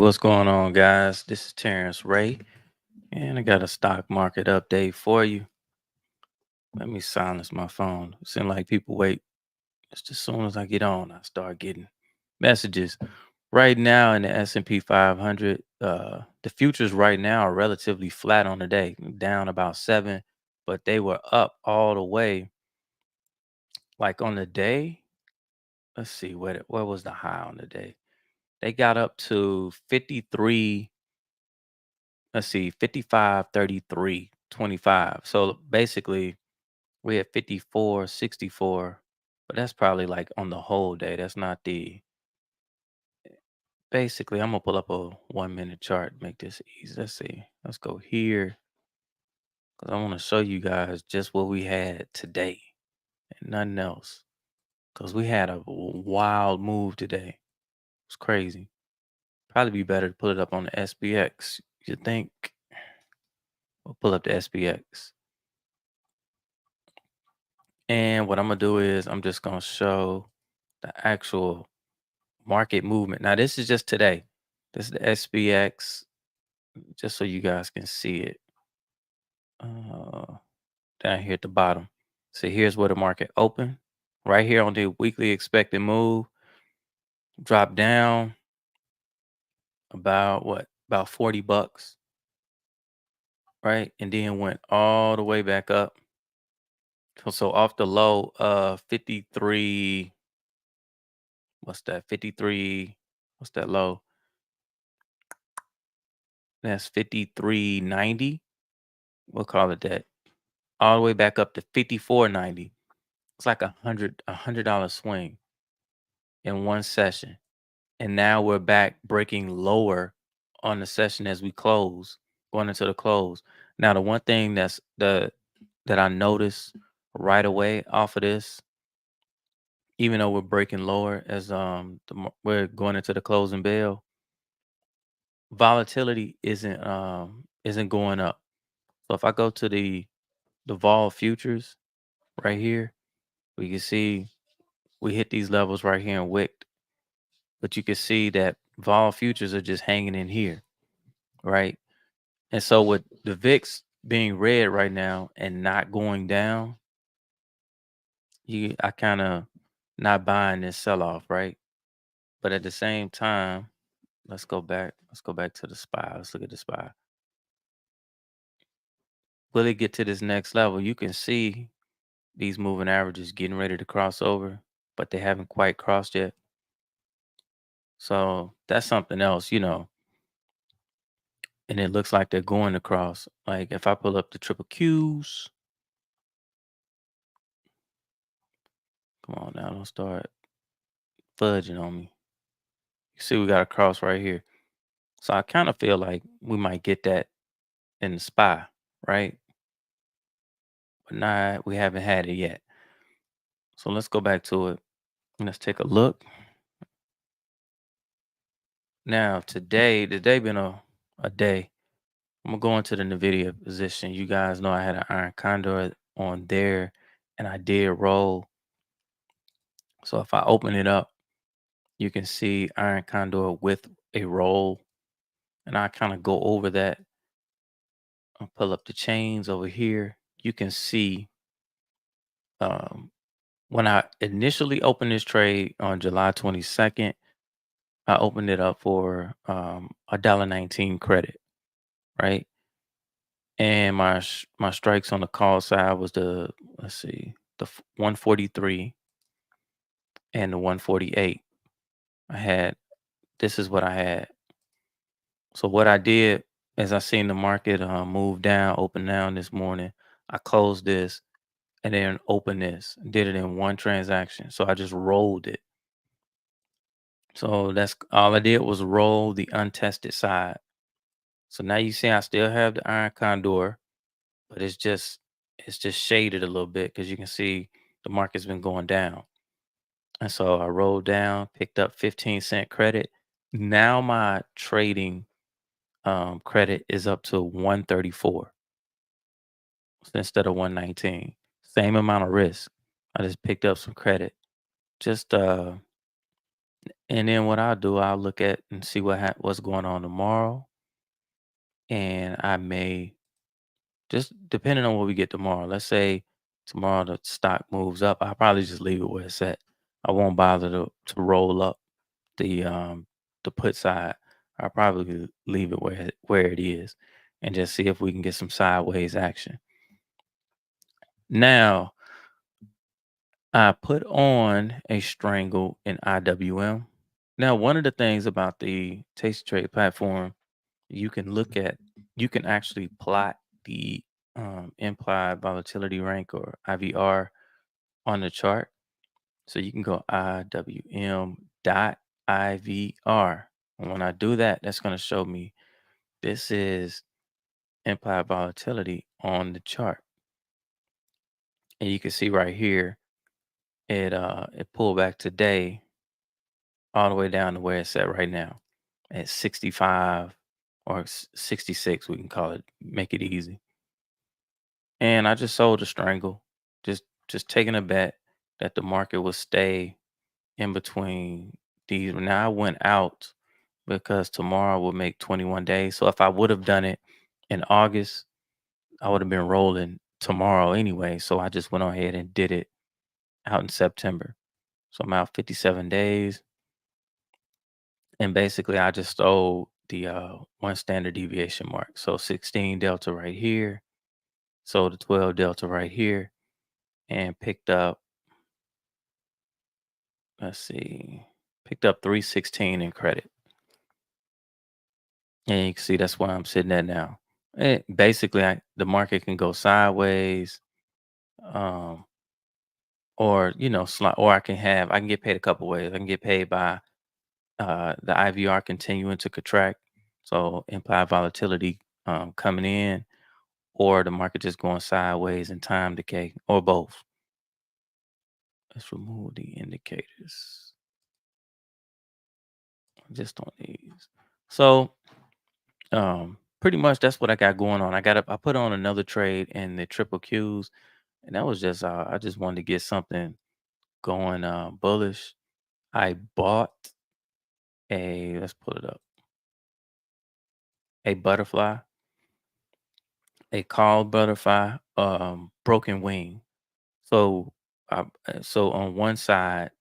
What's going on, guys? This is Terrence Ray, and I got a stock market update for you. Let me silence my phone. It seems like people wait just as soon as I get on, I start getting messages. Right now in the S&P 500, the futures right now are relatively flat on the day, down about 7, but they were up all the way. Like on the day, let's see what was the high on the day. They got up to 53. Let's see, 55, 33, 25. So basically, we had 54, 64, but that's probably like on the whole day. That's not the basically. I'm gonna pull up a 1 minute chart, make this easy. Let's see. Let's go here because I want to show you guys just what we had today and nothing else. Because we had a wild move today. It's crazy. Probably be better to put it up on the SPX. You think? We'll pull up the SPX. And what I'm gonna do is I'm just gonna show the actual market movement. Now this is just today. This is the SPX, just so you guys can see it. Uh, Down here at the bottom. So here's where the market opened. Right here on the weekly expected move, dropped down about what? About 40 bucks, right? And then went all the way back up. So off the low, 53, what's that? 53, what's that low? That's 53.90. We'll call it that. All the way back up to 54.90. It's like $100 swing in one session. And now we're back breaking lower on the session as we close, going into the close. Now the one thing that I noticed right away off of this, even though we're breaking lower as we're going into the closing bell, volatility isn't going up. So if I go to the vol futures right here, we can see we hit these levels right here in wick, but you can see that vol futures are just hanging in here, right? And so with the VIX being red right now and not going down, I kind of not buying this sell off, right? But at the same time, let's go back. Let's go back to the SPY. Let's look at the SPY. Will it get to this next level? You can see these moving averages getting ready to cross over, but they haven't quite crossed yet. So that's something else, and it looks like they're going across. Like if I pull up the triple Qs, come on now, don't start fudging on me. You see we got a cross right here. So I kind of feel like we might get that in the SPY, right? But not, we haven't had it yet. So let's go back to it. Let's take a look. Now today been a day. I'm gonna go into the Nvidia position. You guys know I had an iron condor on there and I did roll. So if I open it up, you can see iron condor with a roll. And I kind of go over that. I'll pull up the chains over here. You can see um, when I initially opened this trade on July 22nd, I opened it up for $1.19 credit, right? And my strikes on the call side was let's see, 143 and the 148. This is what I had. So what I did as I seen the market move down, open down this morning, I closed this and then opened this, did it in one transaction. So I just rolled it. So that's all I did was roll the untested side. So now you see I still have the iron condor, but it's just shaded a little bit because you can see the market's been going down. And so I rolled down, picked up 15-cent credit. Now my trading credit is up to 134 instead of 119. Same amount of risk. I just picked up some credit. Just And then what I'll do, I'll look at and see what's going on tomorrow, and I may just depending on what we get tomorrow. Let's say tomorrow the stock moves up, I'll probably just leave it where it's at. I won't bother to roll up the um the put side. I'll probably leave it where it is and just see if we can get some sideways action. Now, I put on a strangle in IWM. Now, one of the things about the TastyTrade platform, you can look at, you can actually plot the implied volatility rank or IVR on the chart. So you can go IWM dot IVR. And when I do that, that's going to show me this is implied volatility on the chart. And you can see right here, it pulled back today all the way down to where it's at right now at 65 or 66, we can call it, make it easy. And I just sold a strangle, just taking a bet that the market will stay in between these. Now I went out because tomorrow will make 21 days. So if I would have done it in August, I would have been rolling tomorrow anyway. So I just went on ahead and did it out in September. So I'm out 57 days. And basically I just stole the one standard deviation mark. So 16 delta right here. So the 12 delta right here and picked up, let's see, picked up 316 in credit. And you can see that's where I'm sitting at now. Basically, the market can go sideways, um, or or I can get paid a couple ways. I can get paid by the IVR continuing to contract, so implied volatility coming in, or the market just going sideways and time decay, or both. Let's remove the indicators just on these. So pretty much that's what I got going on. I put on another trade in the triple Qs, and that was just I just wanted to get something going bullish. I bought let's pull it up, a butterfly, a called butterfly, broken wing. So so on one side,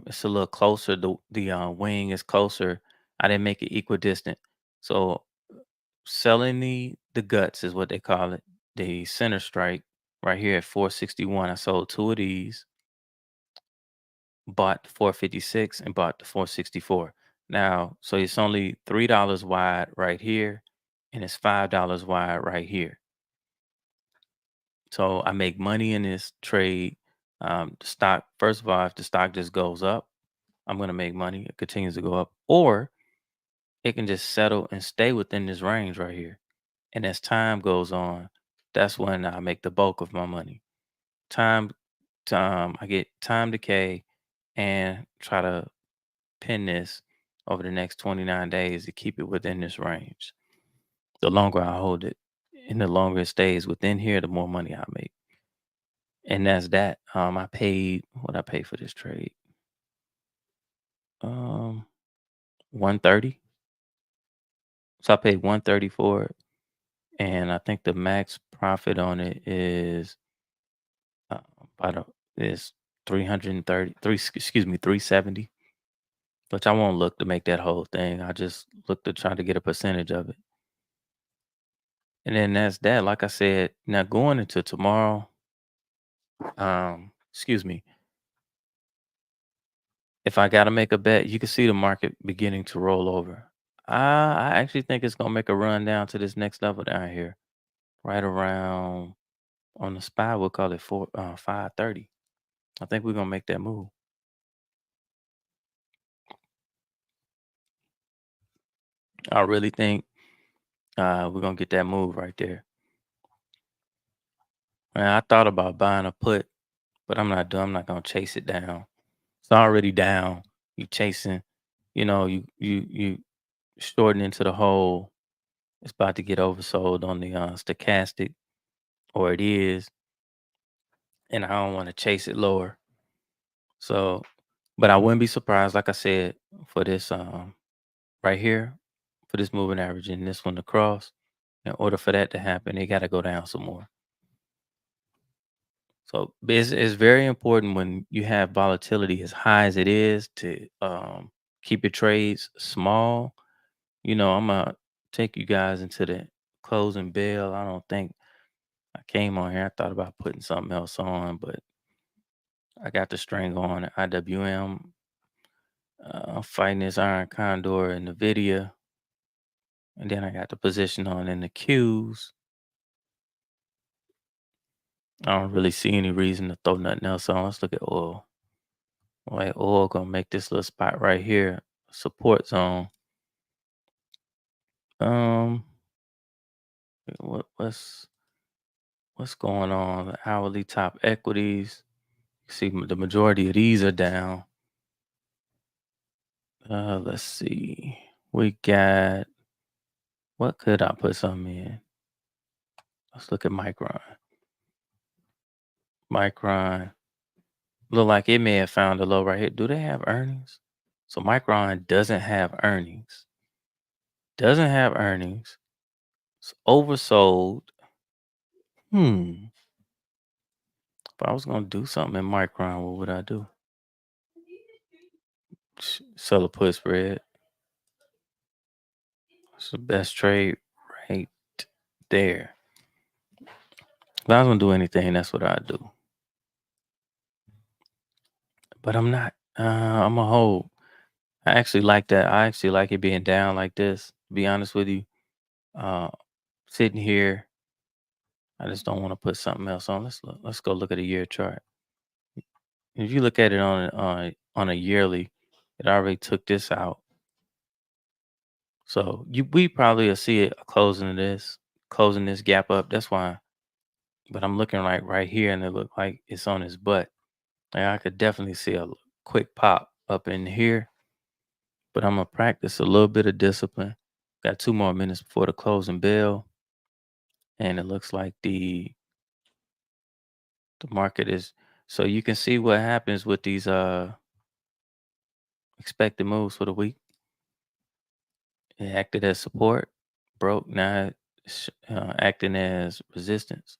it's a little closer. The wing is closer. I didn't make it equidistant. So selling the guts is what they call it. The center strike right here at 461. I sold two of these, bought the 456 and bought the 464. Now, so it's only $3 wide right here, and it's $5 wide right here. So I make money in this trade. The stock, first of all, if the stock just goes up, I'm gonna make money. It continues to go up, or it can just settle and stay within this range right here. And as time goes on, that's when I make the bulk of my money. Time, I get time decay and try to pin this over the next 29 days to keep it within this range. The longer I hold it and the longer it stays within here, the more money I make. And that's that. I paid what I paid for this trade. 130. So I paid 130 for it. And I think the max profit on it is uh, about is 333, excuse me, 370. Which I won't look to make that whole thing. I just look to try to get a percentage of it. And then that's that. Like I said, now going into tomorrow, excuse me, if I gotta make a bet, you can see the market beginning to roll over. I actually think it's gonna make a run down to this next level down here, right around on the spy. We'll call it 530. I think we're gonna make that move. I really think we're gonna get that move right there. Man, I thought about buying a put, but I'm not gonna chase it down. It's already down. You chasing, you shorting into the hole. It's about to get oversold on the stochastic, or it is, and I don't want to chase it lower. So But I wouldn't be surprised, like I said, for this right here, for this moving average and this one to cross. In order for that to happen, they got to go down some more. So it's very important when you have volatility as high as it is to keep your trades small. I'm gonna take you guys into the closing bell. I don't think I came on here. I thought about putting something else on, but I got the string on IWM. I'm fighting this iron condor in the video, and then I got the position on in the Qs. I don't really see any reason to throw nothing else on. Let's look at oil. Like oil gonna make this little spot right here support zone. Um, what's going on? The hourly top equities. See, the majority of these are down. Let's see. We got, what could I put some in? Let's look at Micron. Micron look like it may have found a low right here. Do they have earnings? So Micron doesn't have earnings. Doesn't have earnings. It's oversold. If I was gonna do something in Micron, what would I do? Sell a put spread. It's the best trade right there. If I was gonna do anything, that's what I'd do. But I'm not. I'm a hold. I actually like that. I actually like it being down like this. To be honest with you, uh, sitting here, I just don't want to put something else on. Let's look. Let's go look at a year chart. If you look at it on a yearly, it already took this out. So we probably will see it closing this gap up. That's why. But I'm looking like right here, and it look like it's on his butt. Like I could definitely see a quick pop up in here. But I'm gonna practice a little bit of discipline. Got 2 more minutes before the closing bell, and it looks like the market is. So you can see what happens with these expected moves for the week. It acted as support, broke, now it's acting as resistance.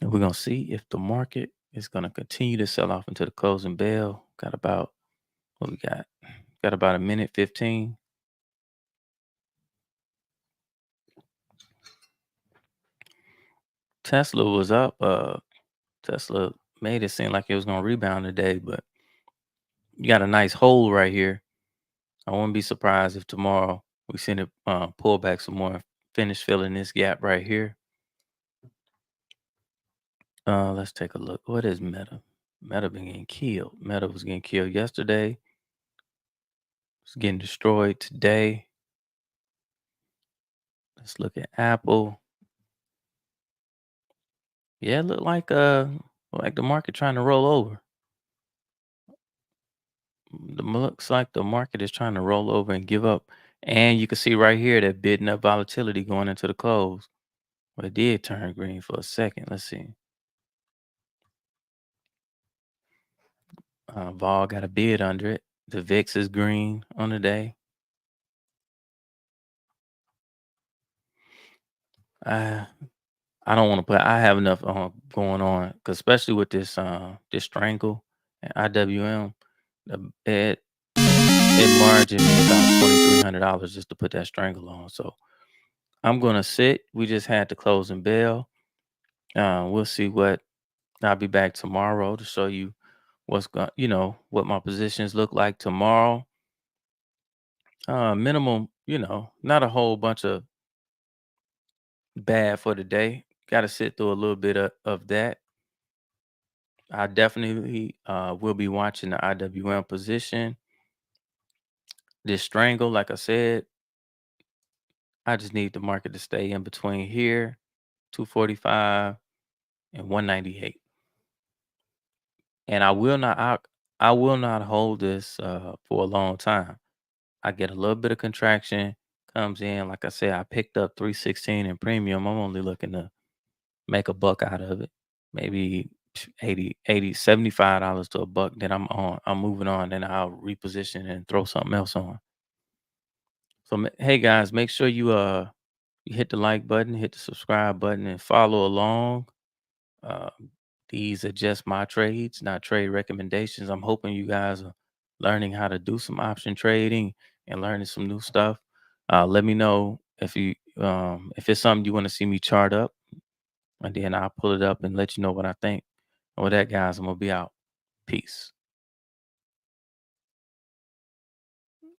And we're gonna see if the market is gonna continue to sell off into the closing bell. Got about what we got? Got about a minute 15. Tesla was up. Tesla made it seem like it was gonna rebound today, but you got a nice hold right here. I wouldn't be surprised if tomorrow we send it pull back some more, finish filling this gap right here. Let's take a look. What is Meta? Meta been getting killed. Meta was getting killed yesterday. It's getting destroyed today. Let's look at Apple. Yeah, it looked like the market trying to roll over. Looks like the market is trying to roll over and give up. And you can see right here that bidding up volatility going into the close. Well, it did turn green for a second. Let's see. Vol got a bid under it. The VIX is green on the day. I I don't want to put. I have enough going on, 'cause especially with this strangle and IWM, it margin me about $2,300 just to put that strangle on. So I'm gonna sit. We just had the closing bell. We'll see what. I'll be back tomorrow to show you what my positions look like tomorrow. Minimum, not a whole bunch of bad for the day. Got to sit through a little bit of that. I definitely will be watching the IWM position. This strangle, like I said, I just need the market to stay in between here, 245 and 198. And I will not hold this for a long time. I get a little bit of contraction comes in. Like I said, I picked up 316 in premium. I'm only looking to make a buck out of it. Maybe $75 to a buck, then I'm moving on, then I'll reposition and throw something else on. So hey guys, make sure you hit the like button, hit the subscribe button, and follow along. Uh, these are just my trades, not trade recommendations. I'm hoping you guys are learning how to do some option trading and learning some new stuff. Let me know if it's something you want to see me chart up, and then I'll pull it up and let you know what I think. And with that, guys, I'm gonna be out. Peace.